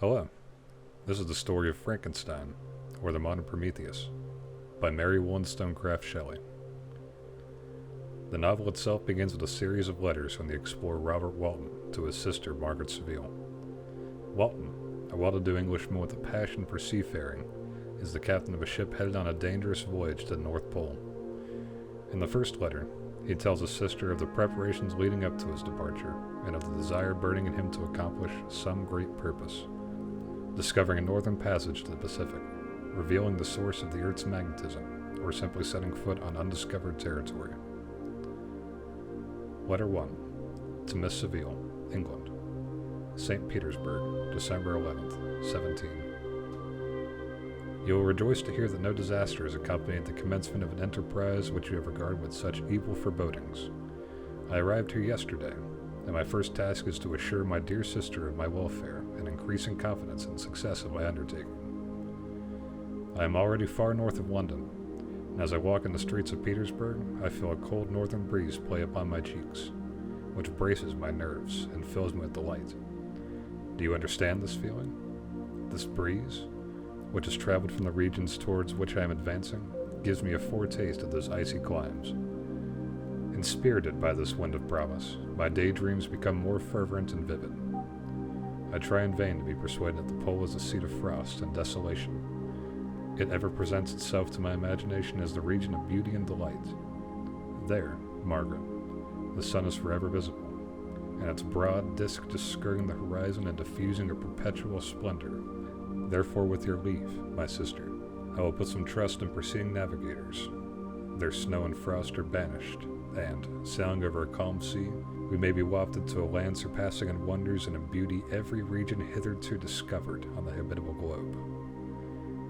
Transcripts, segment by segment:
Hello, this is the story of Frankenstein, or the Modern Prometheus, by Mary Wollstonecraft Shelley. The novel itself begins with a series of letters from the explorer Robert Walton to his sister Margaret Seville. Walton, a well-to-do Englishman with a passion for seafaring, is the captain of a ship headed on a dangerous voyage to the North Pole. In the first letter, he tells his sister of the preparations leading up to his departure, and of the desire burning in him to accomplish some great purpose. Discovering a northern passage to the Pacific, revealing the source of the Earth's magnetism, or simply setting foot on undiscovered territory. Letter 1. To Miss Seville, England. St. Petersburg, December 11th, 17. You will rejoice to hear that no disaster has accompanied the commencement of an enterprise which you have regarded with such evil forebodings. I arrived here yesterday, and my first task is to assure my dear sister of my welfare and increasing confidence in the success of my undertaking. I am already far north of London, and as I walk in the streets of Petersburg, I feel a cold northern breeze play upon my cheeks, which braces my nerves and fills me with delight. Do you understand this feeling? This breeze, which has traveled from the regions towards which I am advancing, gives me a foretaste of those icy climes. Inspirited by this wind of promise, my daydreams become more fervent and vivid. I try in vain to be persuaded that the pole is a seat of frost and desolation. It ever presents itself to my imagination as the region of beauty and delight. There, Margaret, the sun is forever visible, and its broad disk just skirting the horizon and diffusing a perpetual splendor. Therefore, with your leave, my sister, I will put some trust in preceding navigators. Their snow and frost are banished, and, sailing over a calm sea, we may be wafted to a land surpassing in wonders and in beauty every region hitherto discovered on the habitable globe.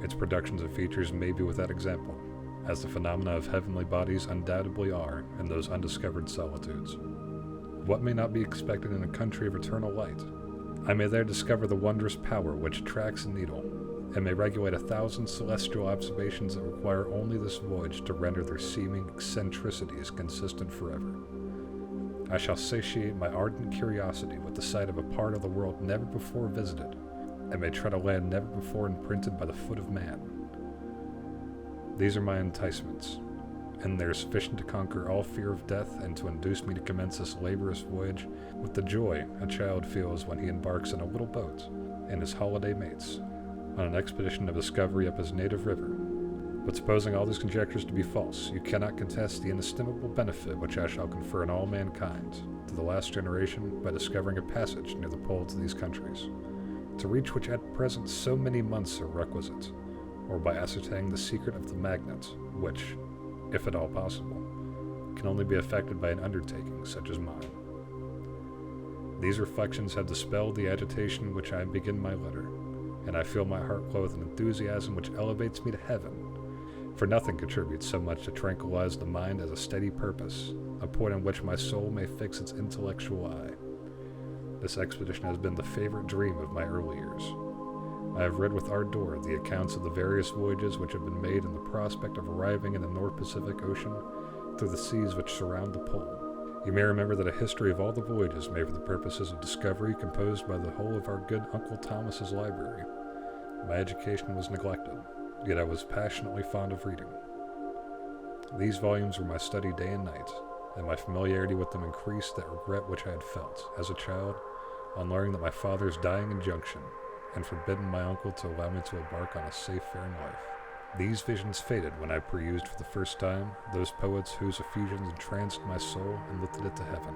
Its productions and features may be without example, as the phenomena of heavenly bodies undoubtedly are in those undiscovered solitudes. What may not be expected in a country of eternal light? I may there discover the wondrous power which tracks a needle, and may regulate 1,000 celestial observations that require only this voyage to render their seeming eccentricities consistent forever. I shall satiate my ardent curiosity with the sight of a part of the world never before visited, and may tread a land never before imprinted by the foot of man. These are my enticements, and they are sufficient to conquer all fear of death and to induce me to commence this laborious voyage with the joy a child feels when he embarks in a little boat and his holiday mates on an expedition of discovery up his native river. But supposing all these conjectures to be false, you cannot contest the inestimable benefit which I shall confer on all mankind, to the last generation, by discovering a passage near the pole to these countries, to reach which at present so many months are requisite, or by ascertaining the secret of the magnet, which, if at all possible, can only be effected by an undertaking such as mine. These reflections have dispelled the agitation which I begin my letter, and I feel my heart glow with an enthusiasm which elevates me to heaven, for nothing contributes so much to tranquilize the mind as a steady purpose, a point on which my soul may fix its intellectual eye. This expedition has been the favorite dream of my early years. I have read with ardor the accounts of the various voyages which have been made in the prospect of arriving in the North Pacific Ocean through the seas which surround the pole. You may remember that a history of all the voyages made for the purposes of discovery composed by the whole of our good Uncle Thomas's library. My education was neglected, yet I was passionately fond of reading. These volumes were my study day and night, and my familiarity with them increased that regret which I had felt, as a child, on learning that my father's dying injunction and forbidden my uncle to allow me to embark on a safe-faring life. These visions faded when I perused for the first time those poets whose effusions entranced my soul and lifted it to heaven.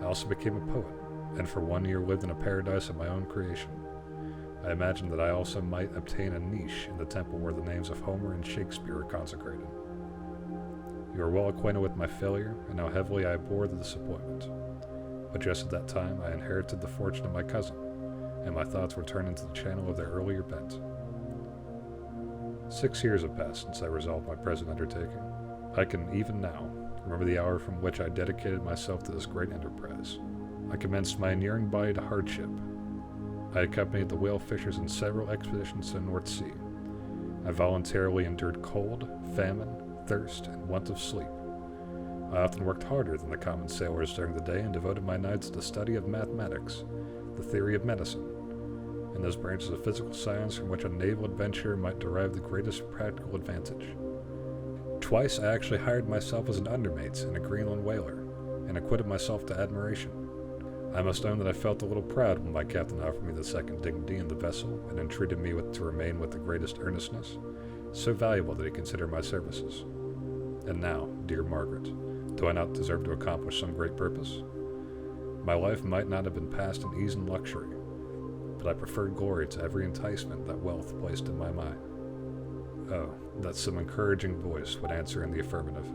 I also became a poet, and for 1 year lived in a paradise of my own creation. I imagined that I also might obtain a niche in the temple where the names of Homer and Shakespeare are consecrated. You are well acquainted with my failure, and how heavily I bore the disappointment. But just at that time I inherited the fortune of my cousin, and my thoughts were turned into the channel of their earlier bent. 6 years have passed since I resolved my present undertaking. I can, even now, remember the hour from which I dedicated myself to this great enterprise. I commenced my inuring body to hardship. I accompanied the whale fishers in several expeditions to the North Sea. I voluntarily endured cold, famine, thirst, and want of sleep. I often worked harder than the common sailors during the day and devoted my nights to the study of mathematics, the theory of medicine, those branches of physical science from which a naval adventurer might derive the greatest practical advantage. Twice I actually hired myself as an undermate in a Greenland whaler, and acquitted myself to admiration. I must own that I felt a little proud when my captain offered me the second dignity in the vessel and entreated me to remain with the greatest earnestness, so valuable that he considered my services. And now, dear Margaret, do I not deserve to accomplish some great purpose? My life might not have been passed in ease and luxury, but I preferred glory to every enticement that wealth placed in my mind. Oh, that some encouraging voice would answer in the affirmative.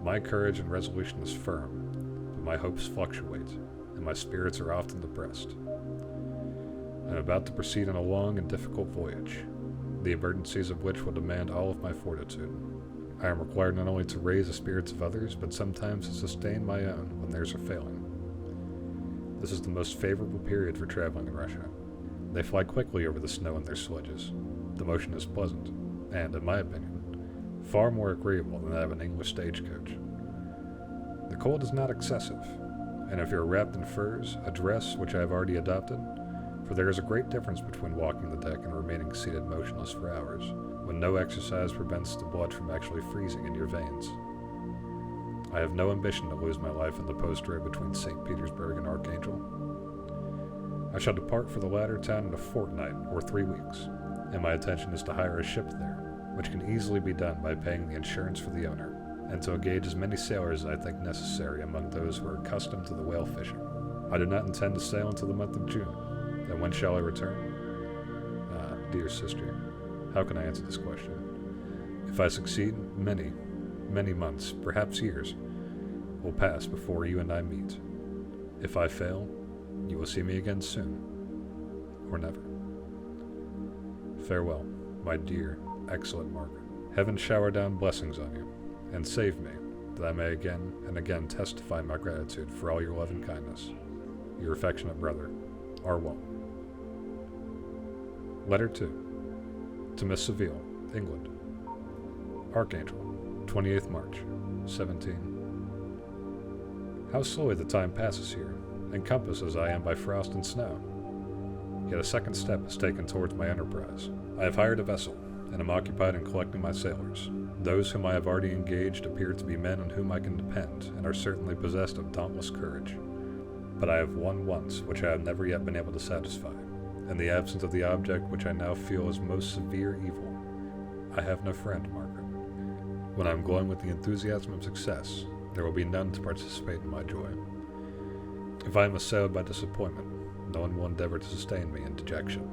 My courage and resolution is firm, but my hopes fluctuate, and my spirits are often depressed. I am about to proceed on a long and difficult voyage, the emergencies of which will demand all of my fortitude. I am required not only to raise the spirits of others, but sometimes to sustain my own when theirs are failing. This is the most favorable period for traveling in Russia. They fly quickly over the snow in their sledges. The motion is pleasant, and, in my opinion, far more agreeable than that of an English stagecoach. The cold is not excessive, and if you are wrapped in furs, a dress which I have already adopted, for there is a great difference between walking the deck and remaining seated motionless for hours, when no exercise prevents the blood from actually freezing in your veins. I have no ambition to lose my life in the post road between St. Petersburg and Archangel. I shall depart for the latter town in a fortnight or 3 weeks, and my intention is to hire a ship there, which can easily be done by paying the insurance for the owner, and to engage as many sailors as I think necessary among those who are accustomed to the whale fishing. I do not intend to sail until the month of June. And when shall I return? Dear sister, how can I answer this question? If I succeed, many, many months, perhaps years, will pass before you and I meet. If I fail, you will see me again soon, or never. Farewell, my dear, excellent Margaret. Heaven shower down blessings on you, and save me, that I may again and again testify my gratitude for all your love and kindness. Your affectionate brother, R. Walton. Letter 2. To Miss Seville, England. Archangel, 28th March, 17. How slowly the time passes here, encompassed as I am by frost and snow. Yet a second step is taken towards my enterprise. I have hired a vessel, and am occupied in collecting my sailors. Those whom I have already engaged appear to be men on whom I can depend, and are certainly possessed of dauntless courage. But I have one want which I have never yet been able to satisfy. In the absence of the object which I now feel is most severe evil, I have no friend, Margaret. When I am glowing with the enthusiasm of success, there will be none to participate in my joy. If I am assailed by disappointment, no one will endeavor to sustain me in dejection.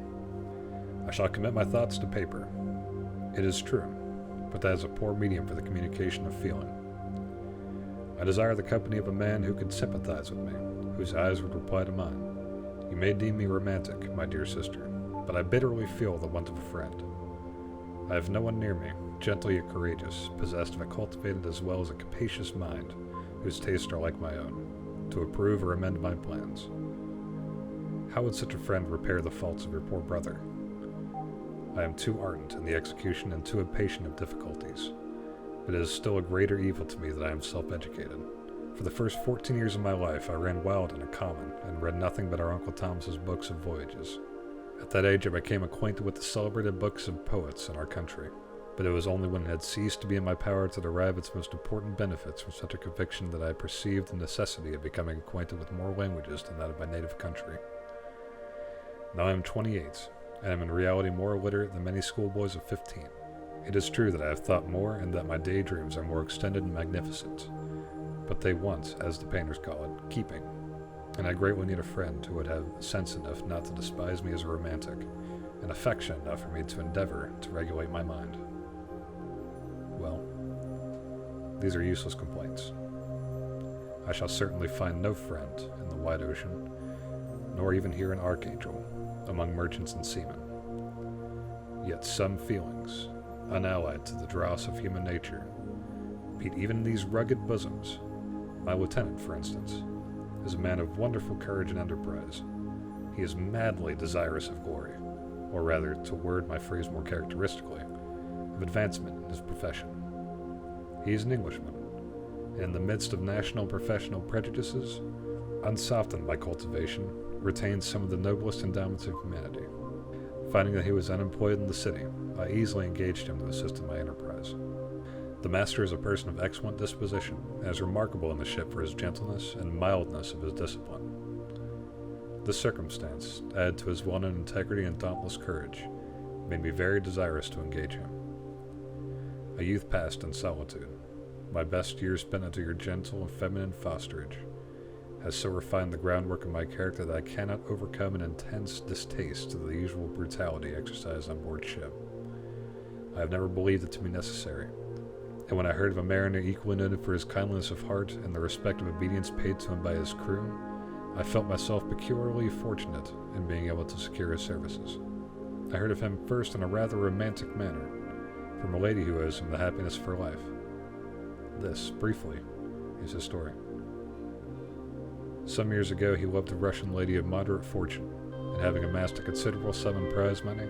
I shall commit my thoughts to paper. It is true, but that is a poor medium for the communication of feeling. I desire the company of a man who could sympathize with me, whose eyes would reply to mine. You may deem me romantic, my dear sister, but I bitterly feel the want of a friend. I have no one near me, gentle yet courageous, possessed of a cultivated as well as a capacious mind, whose tastes are like my own, to approve or amend my plans. How would such a friend repair the faults of your poor brother? I am too ardent in the execution and too impatient of difficulties. But it is still a greater evil to me that I am self-educated. For the first 14 years of my life, I ran wild on a common, and read nothing but our Uncle Thomas's books of voyages. At that age, I became acquainted with the celebrated books of poets in our country, but it was only when it had ceased to be in my power to derive its most important benefits from such a conviction that I perceived the necessity of becoming acquainted with more languages than that of my native country. Now I am 28, and am in reality more illiterate than many schoolboys of 15. It is true that I have thought more, and that my daydreams are more extended and magnificent, but they want, as the painters call it, keeping, and I greatly need a friend who would have sense enough not to despise me as a romantic, and affection enough for me to endeavor to regulate my mind. Well, these are useless complaints. I shall certainly find no friend in the wide ocean, nor even here in Archangel, among merchants and seamen. Yet some feelings, unallied to the dross of human nature, beat even in these rugged bosoms. My lieutenant, for instance, is a man of wonderful courage and enterprise. He is madly desirous of glory, or rather, to word my phrase more characteristically, of advancement in his profession. He is an Englishman, and in the midst of national and professional prejudices, unsoftened by cultivation, retained some of the noblest endowments of humanity. Finding that he was unemployed in the city, I easily engaged him to assist in my enterprise. The master is a person of excellent disposition, and is remarkable in the ship for his gentleness and mildness of his discipline. This circumstance, added to his well-known integrity and dauntless courage, made me very desirous to engage him. A youth passed in solitude, my best years spent under your gentle and feminine fosterage, has so refined the groundwork of my character that I cannot overcome an intense distaste to the usual brutality exercised on board ship. I have never believed it to be necessary, and when I heard of a mariner equally noted for his kindliness of heart and the respect of obedience paid to him by his crew, I felt myself peculiarly fortunate in being able to secure his services. I heard of him first in a rather romantic manner, from a lady who owes him the happiness of her life. This, briefly, is his story. Some years ago, he loved a Russian lady of moderate fortune, and having amassed a considerable sum in prize money,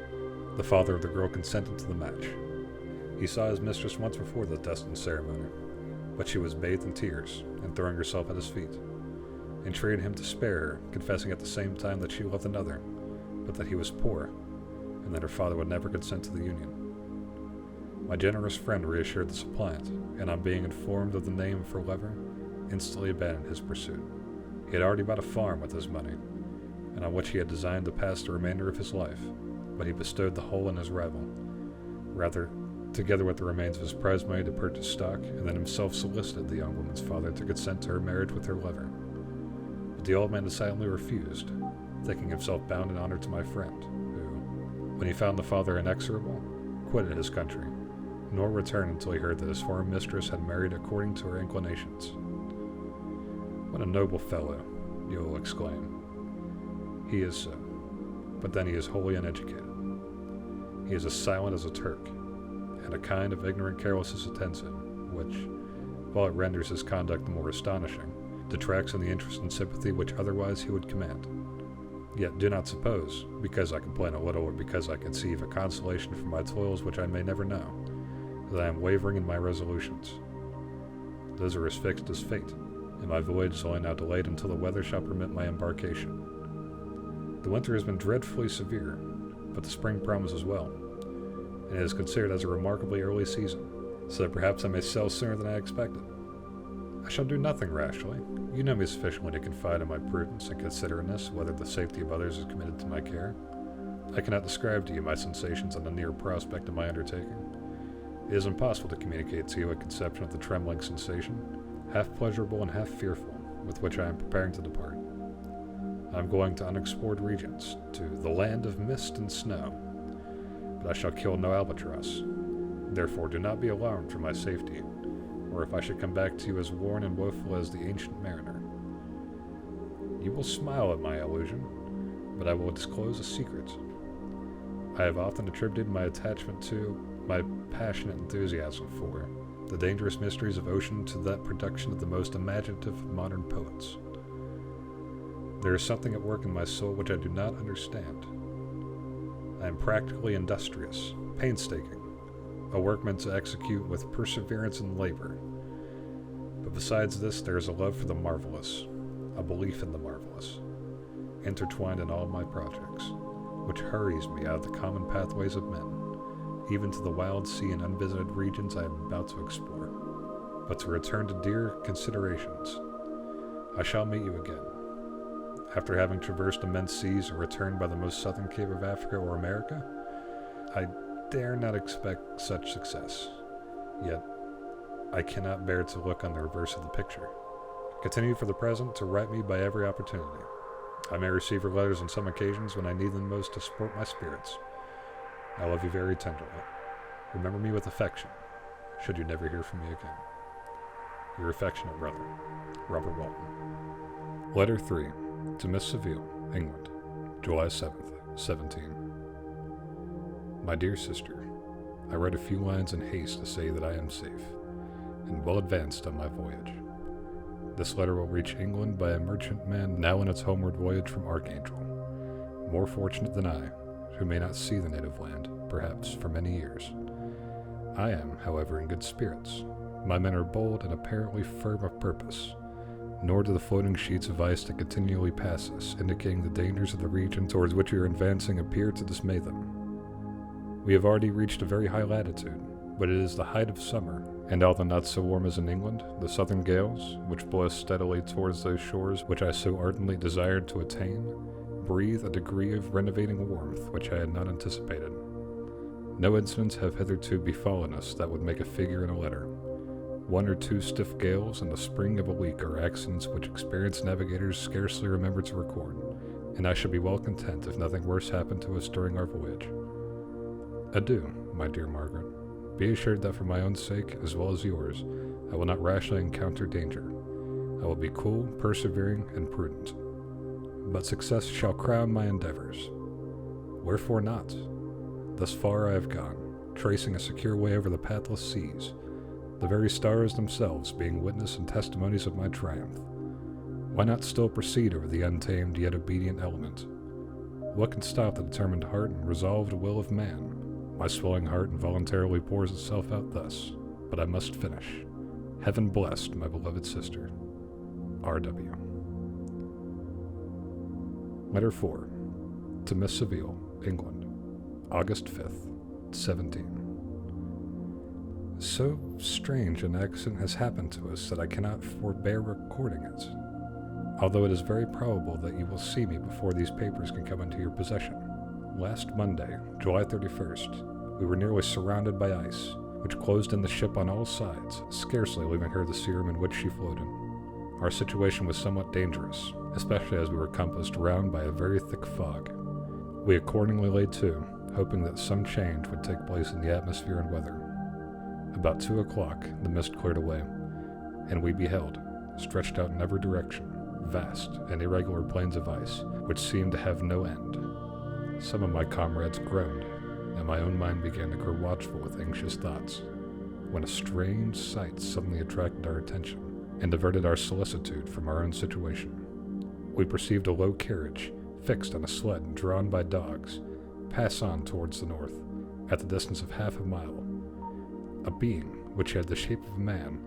the father of the girl consented to the match. He saw his mistress once before the destined ceremony, but she was bathed in tears and throwing herself at his feet, entreated him to spare her, confessing at the same time that she loved another, but that he was poor, and that her father would never consent to the union. My generous friend reassured the suppliant, and on being informed of the name of her lover, instantly abandoned his pursuit. He had already bought a farm with his money, and on which he had designed to pass the remainder of his life, but he bestowed the whole on his rival, rather, together with the remains of his prize money, to purchase stock, and then himself solicited the young woman's father to consent to her marriage with her lover. But the old man decidedly refused, thinking himself bound in honor to my friend, who, when he found the father inexorable, quitted his country, nor returned until he heard that his former mistress had married according to her inclinations. What a noble fellow, you will exclaim. He is so, but then he is wholly uneducated. He is as silent as a Turk, and a kind of ignorant carelessness attends him, which, while it renders his conduct the more astonishing, detracts in the interest and sympathy which otherwise he would command. Yet do not suppose, because I complain a little or because I conceive a consolation for my toils which I may never know, that I am wavering in my resolutions. Those are as fixed as fate, and my voyage is only now delayed until the weather shall permit my embarkation. The winter has been dreadfully severe, but the spring promises well, and it is considered as a remarkably early season, so that perhaps I may sail sooner than I expected. I shall do nothing rashly. You know me sufficiently to confide in my prudence and considerateness whether the safety of others is committed to my care. I cannot describe to you my sensations on the near prospect of my undertaking. It is impossible to communicate to you a conception of the trembling sensation, half pleasurable and half fearful, with which I am preparing to depart. I am going to unexplored regions, to the land of mist and snow, but I shall kill no albatross. Therefore do not be alarmed for my safety, or if I should come back to you as worn and woeful as the ancient mariner. You will smile at my illusion, but I will disclose a secret. I have often attributed my attachment to, my passionate enthusiasm for, the dangerous mysteries of ocean to that production of the most imaginative of modern poets. There is something at work in my soul which I do not understand. I am practically industrious, painstaking, a workman to execute with perseverance and labor. But besides this, there is a love for the marvelous, a belief in the marvelous, intertwined in all my projects, which hurries me out of the common pathways of men, even to the wild sea and unvisited regions I am about to explore. But to return to dear considerations, I shall meet you again. After having traversed immense seas and returned by the most southern cape of Africa or America, I dare not expect such success, yet I cannot bear to look on the reverse of the picture. Continue for the present to write me by every opportunity. I may receive your letters on some occasions when I need them most to support my spirits. I love you very tenderly. Remember me with affection, should you never hear from me again. Your affectionate brother, Robert Walton. Letter 3, to Miss Seville, England, July 7th, 17. My dear sister, I write a few lines in haste to say that I am safe, and well advanced on my voyage. This letter will reach England by a merchantman now on its homeward voyage from Archangel, more fortunate than I, who may not see the native land, perhaps, for many years. I am, however, in good spirits. My men are bold and apparently firm of purpose. nor do the floating sheets of ice that continually pass us, indicating the dangers of the region towards which we are advancing, appear to dismay them. We have already reached a very high latitude, but it is the height of summer, and although not so warm as in England, the southern gales, which blow us steadily towards those shores which I so ardently desired to attain, breathe a degree of renovating warmth which I had not anticipated. No incidents have hitherto befallen us that would make a figure in a letter. 1 or 2 stiff gales and the spring of a week are accidents which experienced navigators scarcely remember to record, and I shall be well content if nothing worse happened to us during our voyage. Adieu, my dear Margaret. Be assured that for my own sake, as well as yours, I will not rashly encounter danger. I will be cool, persevering, and prudent. But success shall crown my endeavors. Wherefore not? Thus far I have gone, tracing a secure way over the pathless seas, the very stars themselves being witness and testimonies of my triumph. Why not still proceed over the untamed yet obedient element? What can stop the determined heart and resolved will of man? My swelling heart involuntarily pours itself out thus, but I must finish. Heaven blessed my beloved sister. R.W. Letter 4. To Miss Seville, England, August 5th, 17. So strange an accident has happened to us that I cannot forbear recording it, although it is very probable that you will see me before these papers can come into your possession. Last Monday, July 31st, we were nearly surrounded by ice, which closed in the ship on all sides, scarcely leaving her the serum in which she floated. Our situation was somewhat dangerous, especially as we were compassed round by a very thick fog. We accordingly lay to, hoping that some change would take place in the atmosphere and weather. About 2 o'clock, the mist cleared away, and we beheld, stretched out in every direction, vast and irregular plains of ice, which seemed to have no end. Some of my comrades groaned, and my own mind began to grow watchful with anxious thoughts, when a strange sight suddenly attracted our attention, and diverted our solicitude from our own situation. We perceived a low carriage, fixed on a sled and drawn by dogs, pass on towards the north, at the distance of half a mile. A being, which had the shape of a man,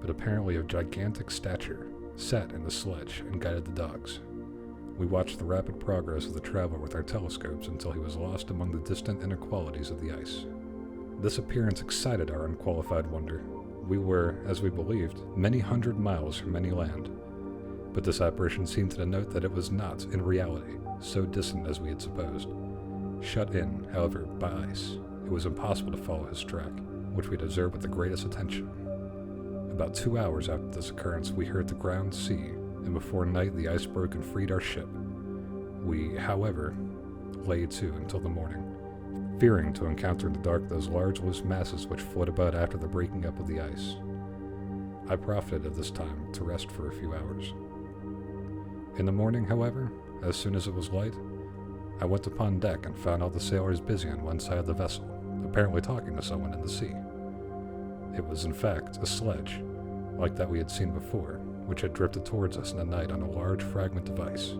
but apparently of gigantic stature, sat in the sledge and guided the dogs. We watched the rapid progress of the traveler with our telescopes until he was lost among the distant inequalities of the ice. This appearance excited our unqualified wonder. We were, as we believed, many hundred miles from any land, but this apparition seemed to denote that it was not, in reality, so distant as we had supposed. Shut in, however, by ice, it was impossible to follow his track, which we had observed with the greatest attention. About 2 hours after this occurrence, we heard the ground sea, and before night the ice broke and freed our ship. We, however, lay to until the morning, fearing to encounter in the dark those large loose masses which float about after the breaking up of the ice. I profited of this time to rest for a few hours. In the morning, however, as soon as it was light, I went upon deck and found all the sailors busy on one side of the vessel, apparently talking to someone in the sea. It was, in fact, a sledge, like that we had seen before, which had drifted towards us in the night on a large fragment of ice.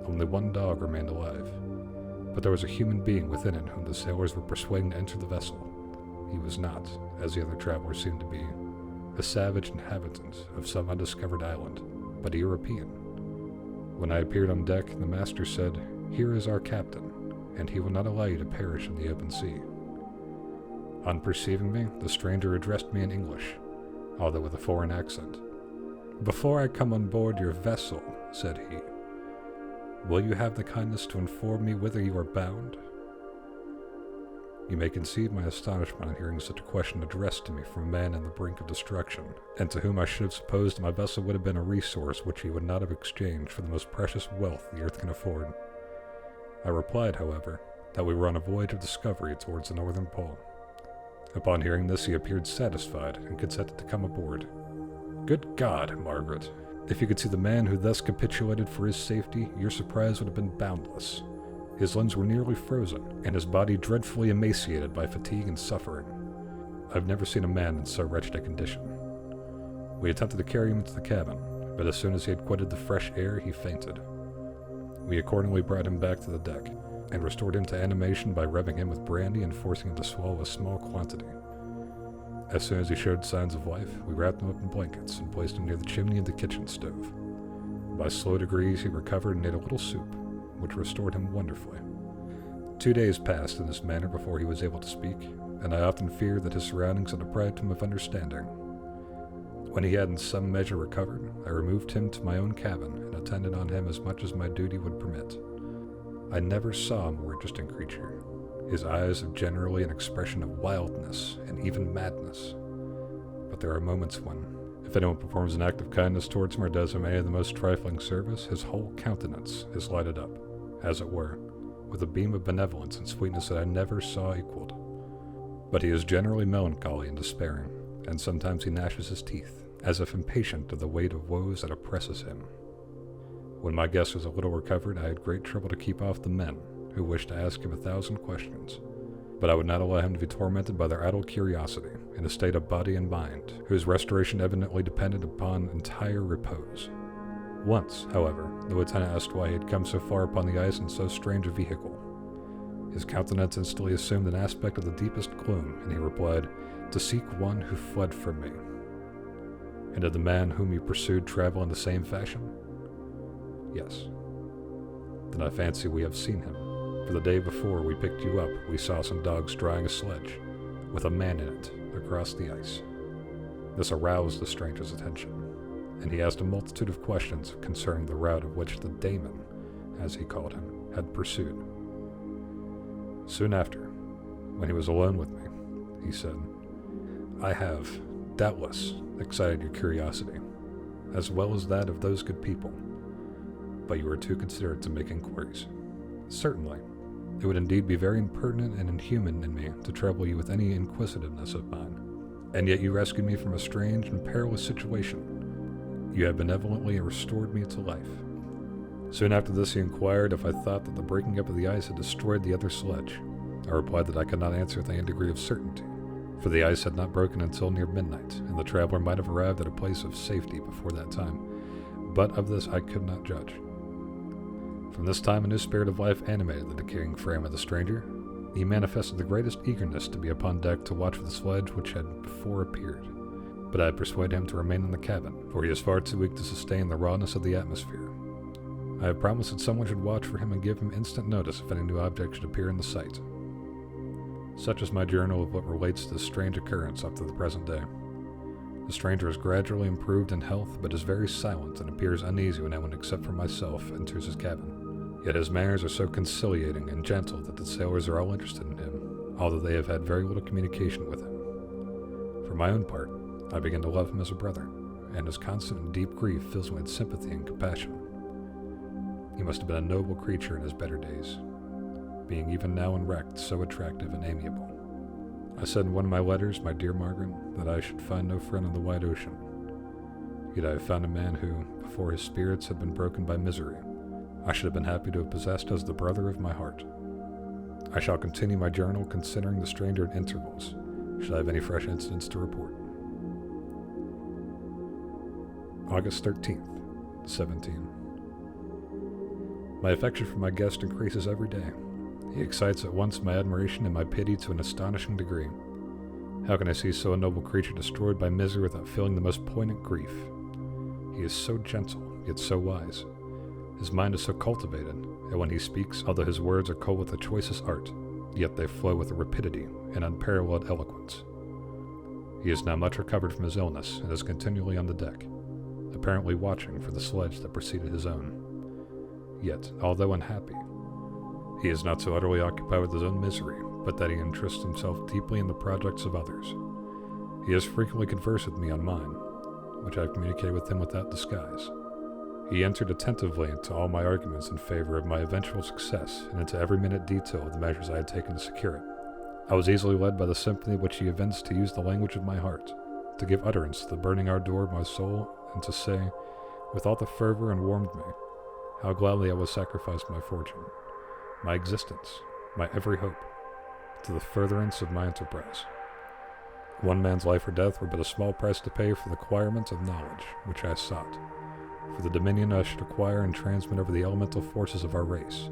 Only one dog remained alive, but there was a human being within it whom the sailors were persuading to enter the vessel. He was not, as the other travelers seemed to be, a savage inhabitant of some undiscovered island, but a European. When I appeared on deck, the master said, "Here is our captain, and he will not allow you to perish in the open sea." On perceiving me, the stranger addressed me in English, although with a foreign accent. "Before I come on board your vessel," said he, "will you have the kindness to inform me whither you are bound?" You may conceive my astonishment on hearing such a question addressed to me from a man on the brink of destruction, and to whom I should have supposed my vessel would have been a resource which he would not have exchanged for the most precious wealth the earth can afford. I replied, however, that we were on a voyage of discovery towards the northern pole. Upon hearing this, he appeared satisfied and consented to come aboard. Good God, Margaret! If you could see the man who thus capitulated for his safety, your surprise would have been boundless. His limbs were nearly frozen, and his body dreadfully emaciated by fatigue and suffering. I've never seen a man in so wretched a condition. We attempted to carry him into the cabin, but as soon as he had quitted the fresh air, he fainted. We accordingly brought him back to the deck, and restored him to animation by rubbing him with brandy and forcing him to swallow a small quantity. As soon as he showed signs of life, we wrapped him up in blankets and placed him near the chimney of the kitchen stove. By slow degrees, he recovered and ate a little soup, which restored him wonderfully. 2 days passed in this manner before he was able to speak, and I often feared that his surroundings had deprived him of understanding. When he had in some measure recovered, I removed him to my own cabin and attended on him as much as my duty would permit. I never saw a more interesting creature. His eyes have generally an expression of wildness and even madness. But there are moments when, if anyone performs an act of kindness towards him or does him any of the most trifling service, his whole countenance is lighted up, as it were, with a beam of benevolence and sweetness that I never saw equaled. But he is generally melancholy and despairing, and sometimes he gnashes his teeth, as if impatient of the weight of woes that oppresses him. When my guest was a little recovered, I had great trouble to keep off the men, who wished to ask him 1,000 questions, but I would not allow him to be tormented by their idle curiosity, in a state of body and mind, whose restoration evidently depended upon entire repose. Once, however, the lieutenant asked why he had come so far upon the ice in so strange a vehicle. His countenance instantly assumed an aspect of the deepest gloom, and he replied, "To seek one who fled from me." "And did the man whom you pursued travel in the same fashion?" "Yes." "Then I fancy we have seen him. For the day before we picked you up, we saw some dogs drawing a sledge, with a man in it, across the ice." This aroused the stranger's attention, and he asked a multitude of questions concerning the route of which the Daemon, as he called him, had pursued. Soon after, when he was alone with me, he said, "I have, doubtless, excited your curiosity, as well as that of those good people, but you are too considerate to make inquiries. Certainly, it would indeed be very impertinent and inhuman in me to trouble you with any inquisitiveness of mine, and yet you rescued me from a strange and perilous situation. You have benevolently restored me to life." Soon after this he inquired if I thought that the breaking up of the ice had destroyed the other sledge. I replied that I could not answer with any degree of certainty, for the ice had not broken until near midnight, and the traveler might have arrived at a place of safety before that time, but of this I could not judge. From this time a new spirit of life animated the decaying frame of the stranger. He manifested the greatest eagerness to be upon deck to watch for the sledge which had before appeared, but I had persuaded him to remain in the cabin, for he is far too weak to sustain the rawness of the atmosphere. I have promised that someone should watch for him and give him instant notice if any new object should appear in the sight. Such is my journal of what relates to this strange occurrence up to the present day. The stranger has gradually improved in health, but is very silent and appears uneasy when anyone except for myself enters his cabin. Yet his manners are so conciliating and gentle that the sailors are all interested in him, although they have had very little communication with him. For my own part, I begin to love him as a brother, and his constant and deep grief fills me with sympathy and compassion. He must have been a noble creature in his better days, being even now unwrecked so attractive and amiable. I said in one of my letters, my dear Margaret, that I should find no friend in the wide ocean. Yet I have found a man who, before his spirits had been broken by misery, I should have been happy to have possessed as the brother of my heart. I shall continue my journal considering the stranger at intervals, should I have any fresh incidents to report. August 13th, 17. My affection for my guest increases every day. He excites at once my admiration and my pity to an astonishing degree. How can I see so a noble creature destroyed by misery without feeling the most poignant grief? He is so gentle, yet so wise. His mind is so cultivated, and when he speaks, although his words are culled with the choicest art, yet they flow with a rapidity and unparalleled eloquence. He is now much recovered from his illness, and is continually on the deck, apparently watching for the sledge that preceded his own. Yet, although unhappy, he is not so utterly occupied with his own misery, but that he interests himself deeply in the projects of others. He has frequently conversed with me on mine, which I have communicated with him without disguise. He entered attentively into all my arguments in favor of my eventual success, and into every minute detail of the measures I had taken to secure it. I was easily led by the sympathy which he evinced to use the language of my heart, to give utterance to the burning ardor of my soul, and to say, with all the fervor and warmed me, how gladly I would sacrifice my fortune, my existence, my every hope, to the furtherance of my enterprise. One man's life or death were but a small price to pay for the acquirement of knowledge which I sought, for the dominion I should acquire and transmit over the elemental forces of our race.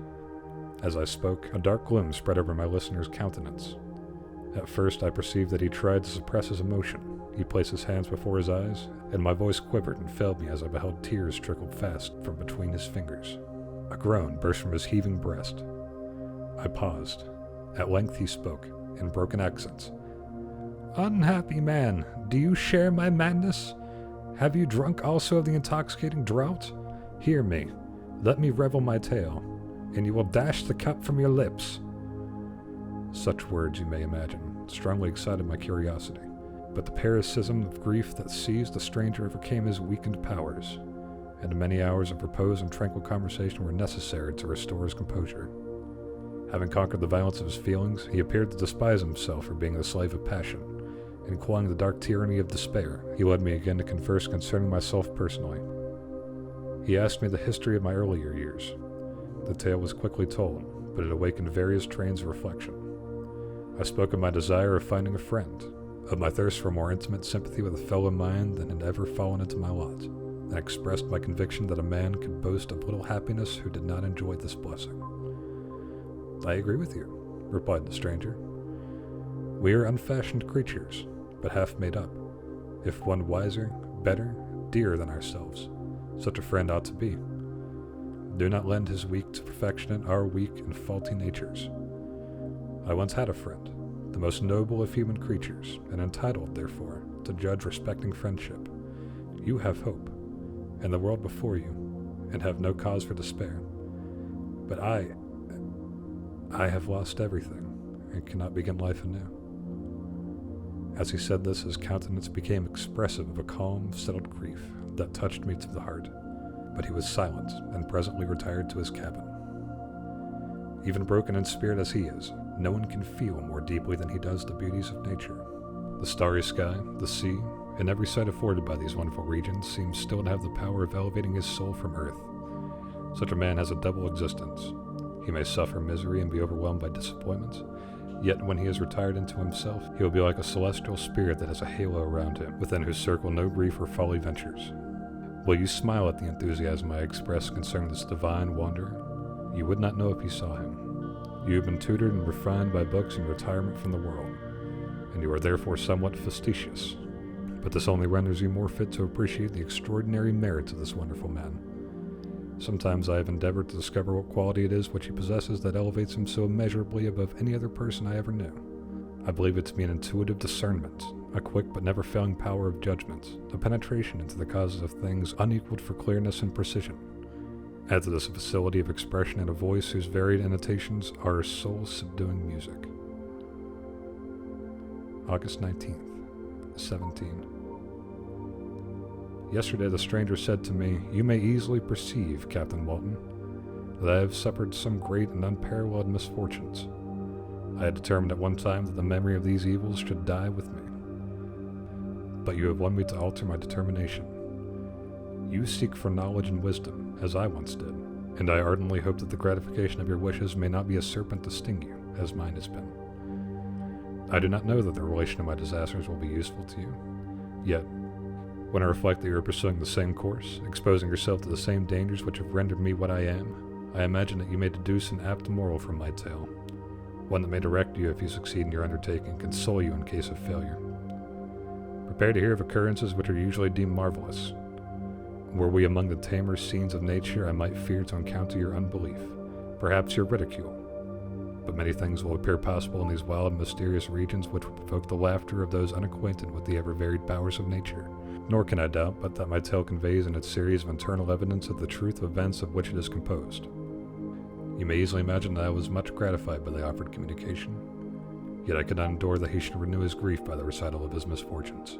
As I spoke, a dark gloom spread over my listener's countenance, At first I perceived that he tried to suppress his emotion. He placed his hands before his eyes, and my voice quivered and failed me as I beheld tears trickle fast from between his fingers. A groan burst from his heaving breast. I paused. At length he spoke, in broken accents. "Unhappy man, do you share my madness? Have you drunk also of the intoxicating draught? Hear me, let me revel my tale, and you will dash the cup from your lips." Such words, you may imagine, strongly excited my curiosity, but the paroxysm of grief that seized the stranger overcame his weakened powers, and many hours of repose and tranquil conversation were necessary to restore his composure. Having conquered the violence of his feelings, he appeared to despise himself for being the slave of passion, and clawing the dark tyranny of despair, he led me again to converse concerning myself personally. He asked me the history of my earlier years. The tale was quickly told, but it awakened various trains of reflection. I spoke of my desire of finding a friend, of my thirst for more intimate sympathy with a fellow mind than had ever fallen into my lot, and expressed my conviction that a man could boast of little happiness who did not enjoy this blessing. "I agree with you," replied the stranger. "We are unfashioned creatures, but half made up. If one wiser, better, dearer than ourselves, such a friend ought to be. Do not lend his weak to perfection our weak and faulty natures. I once had a friend, the most noble of human creatures, and entitled, therefore, to judge respecting friendship. You have hope, and the world before you, and have no cause for despair. But I have lost everything, and cannot begin life anew." As he said this, his countenance became expressive of a calm, settled grief that touched me to the heart, but he was silent, and presently retired to his cabin. Even broken in spirit as he is, no one can feel more deeply than he does the beauties of nature. The starry sky, the sea, and every sight afforded by these wonderful regions seems still to have the power of elevating his soul from earth. Such a man has a double existence. He may suffer misery and be overwhelmed by disappointments, yet when he has retired into himself, he will be like a celestial spirit that has a halo around him, within whose circle no grief or folly ventures. Will you smile at the enthusiasm I express concerning this divine wanderer? You would not know if you saw him. You have been tutored and refined by books in retirement from the world, and you are therefore somewhat facetious. But this only renders you more fit to appreciate the extraordinary merits of this wonderful man. Sometimes I have endeavored to discover what quality it is which he possesses that elevates him so immeasurably above any other person I ever knew. I believe it to be an intuitive discernment, a quick but never failing power of judgment, a penetration into the causes of things unequaled for clearness and precision. Add to this a facility of expression and a voice whose varied annotations are a soul-subduing music. August 19th, 17. Yesterday the stranger said to me, "You may easily perceive, Captain Walton, that I have suffered some great and unparalleled misfortunes. I had determined at one time that the memory of these evils should die with me. But you have won me to alter my determination. You seek for knowledge and wisdom, as I once did, and I ardently hope that the gratification of your wishes may not be a serpent to sting you, as mine has been. I do not know that the relation of my disasters will be useful to you, yet, when I reflect that you are pursuing the same course, exposing yourself to the same dangers which have rendered me what I am, I imagine that you may deduce an apt moral from my tale, one that may direct you if you succeed in your undertaking, console you in case of failure. Prepare to hear of occurrences which are usually deemed marvelous. Were we among the tamer scenes of nature, I might fear to encounter your unbelief, perhaps your ridicule. But many things will appear possible in these wild and mysterious regions which will provoke the laughter of those unacquainted with the ever-varied powers of nature. Nor can I doubt but that my tale conveys in its series of internal evidence of the truth of events of which it is composed. You may easily imagine that I was much gratified by the offered communication, yet I could not endure that he should renew his grief by the recital of his misfortunes.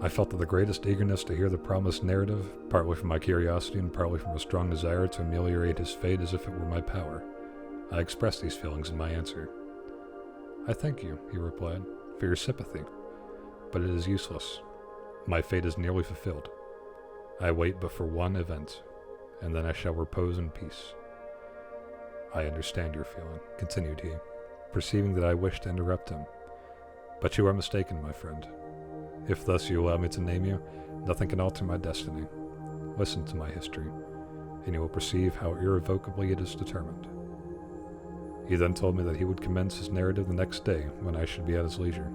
I felt the greatest eagerness to hear the promised narrative, partly from my curiosity and partly from a strong desire to ameliorate his fate as if it were my power. I expressed these feelings in my answer. "I thank you," he replied, "for your sympathy, but it is useless. My fate is nearly fulfilled. I wait but for one event, and then I shall repose in peace." "I understand your feeling," continued he, perceiving that I wished to interrupt him. "But you are mistaken, my friend. If thus you allow me to name you, nothing can alter my destiny. Listen to my history, and you will perceive how irrevocably it is determined. He then told me that he would commence his narrative the next day when I should be at his leisure.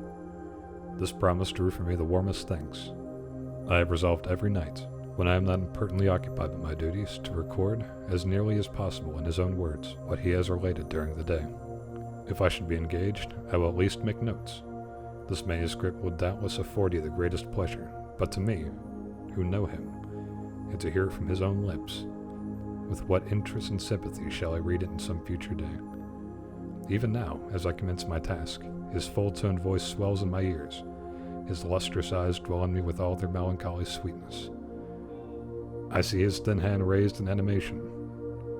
This promise drew from me the warmest thanks. I have resolved every night, when I am not impertinently occupied with my duties, to record, as nearly as possible in his own words, what he has related during the day. If I should be engaged, I will at least make notes. This manuscript will doubtless afford you the greatest pleasure, but to me, who know him, and to hear it from his own lips, with what interest and sympathy shall I read it in some future day? Even now, as I commence my task, his full-toned voice swells in my ears, his lustrous eyes dwell on me with all their melancholy sweetness. I see his thin hand raised in animation,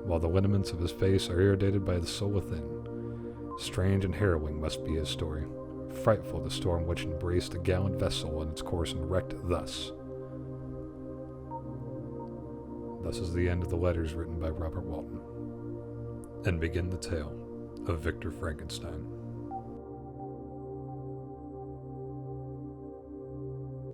while the lineaments of his face are irradiated by the soul within. Strange and harrowing must be his story, frightful the storm which embraced a gallant vessel on its course and wrecked thus. Thus is the end of the letters written by Robert Walton, and begin the tale of Victor Frankenstein.